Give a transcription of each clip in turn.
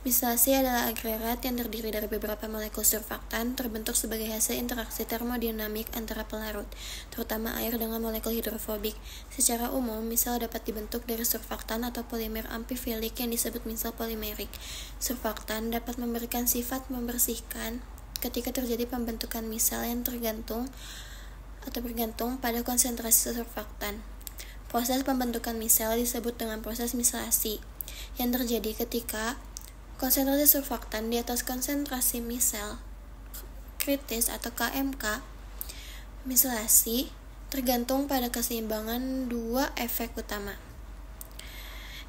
Mistelasi adalah agregat yang terdiri dari beberapa molekul surfaktan terbentuk sebagai hasil interaksi termodinamik antara pelarut, terutama air dengan molekul hidrofobik. Secara umum, misel dapat dibentuk dari surfaktan atau polimer amfifilik yang disebut misel polimerik. Surfaktan dapat memberikan sifat membersihkan ketika terjadi pembentukan misel yang bergantung pada konsentrasi surfaktan. Proses pembentukan misel disebut dengan proses mistelasi, yang terjadi ketika konsentrasi surfaktan di atas konsentrasi misel kritis atau KMK. Mistelasi tergantung pada keseimbangan dua efek utama,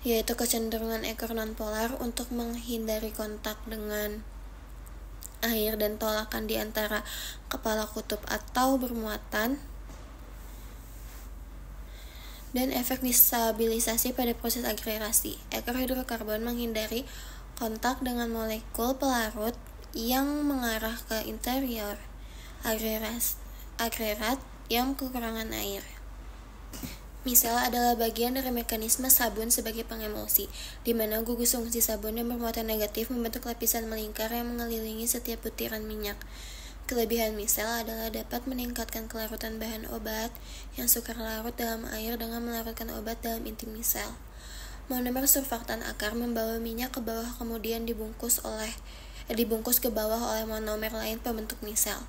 yaitu kecenderungan ekor nonpolar untuk menghindari kontak dengan air dan tolakan di antara kepala kutub atau bermuatan, dan efek destabilisasi pada proses agregasi. Ekor hidrokarbon menghindari kontak dengan molekul pelarut yang mengarah ke interior agregat yang kekurangan air. Misel adalah bagian dari mekanisme sabun sebagai pengemulsi, di mana gugus fungsi sabun yang bermuatan negatif membentuk lapisan melingkar yang mengelilingi setiap butiran minyak. Kelebihan misel adalah dapat meningkatkan kelarutan bahan obat yang sukar larut dalam air dengan melarutkan obat dalam inti misel. Monomer surfaktan akar membawa minyak ke bawah kemudian dibungkus ke bawah oleh monomer lain pembentuk misel.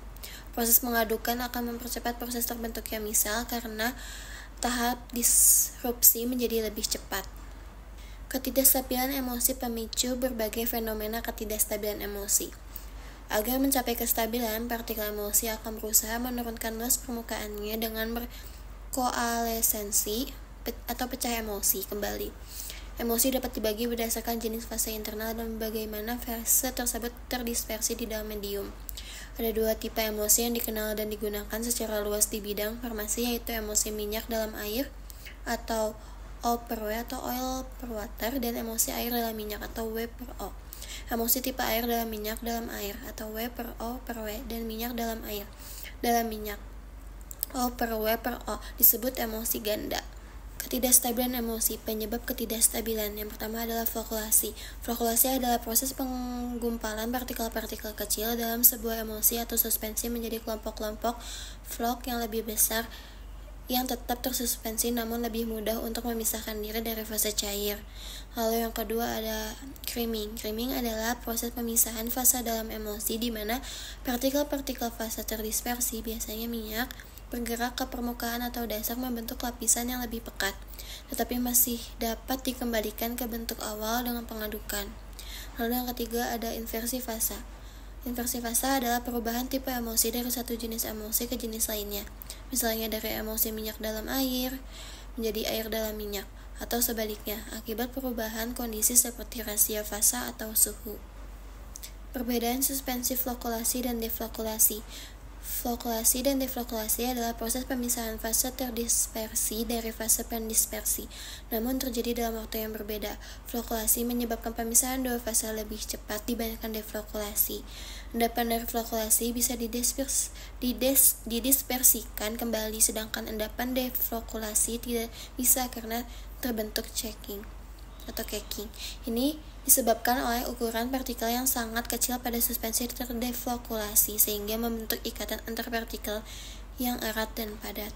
Proses mengadukan akan mempercepat proses terbentuknya misel karena tahap disrupsi menjadi lebih cepat. Ketidakstabilan emulsi pemicu berbagai fenomena ketidakstabilan emulsi. Agar mencapai kestabilan, partikel emulsi akan berusaha menurunkan luas permukaannya dengan berkoalesensi atau pecah emulsi kembali. Emulsi dapat dibagi berdasarkan jenis fase internal dan bagaimana fase tersebut terdispersi di dalam medium. Ada dua tipe emulsi yang dikenal dan digunakan secara luas di bidang farmasi, yaitu emulsi minyak dalam air atau O per W atau oil per water, dan emulsi air dalam minyak atau W per O. Emulsi tipe air dalam minyak dalam air atau W per O per W dan minyak dalam air dalam minyak O per W per O disebut emulsi ganda. Ketidakstabilan emulsi. Penyebab ketidakstabilan yang pertama adalah flokulasi. Flokulasi adalah proses penggumpalan partikel-partikel kecil dalam sebuah emulsi atau suspensi menjadi kelompok-kelompok flok yang lebih besar yang tetap tersuspensi namun lebih mudah untuk memisahkan diri dari fase cair. Lalu yang kedua ada creaming. Creaming adalah proses pemisahan fase dalam emulsi di mana partikel-partikel fase terdispersi, biasanya minyak, bergerak ke permukaan atau dasar membentuk lapisan yang lebih pekat, tetapi masih dapat dikembalikan ke bentuk awal dengan pengadukan. Lalu yang ketiga ada inversi fase. Inversi fase adalah perubahan tipe emulsi dari satu jenis emulsi ke jenis lainnya, misalnya dari emulsi minyak dalam air menjadi air dalam minyak, atau sebaliknya, akibat perubahan kondisi seperti rasio fase atau suhu. Perbedaan suspensi flokulasi dan deflokulasi. Flokulasi dan deflokulasi adalah proses pemisahan fase terdispersi dari fase pendispersi, namun terjadi dalam waktu yang berbeda. Flokulasi menyebabkan pemisahan dua fase lebih cepat dibandingkan deflokulasi. Endapan dari flokulasi bisa didispersikan kembali, sedangkan endapan deflokulasi tidak bisa karena terbentuk caking. Ini disebabkan oleh ukuran partikel yang sangat kecil pada suspensi terdeflokulasi sehingga membentuk ikatan antar partikel yang erat dan padat.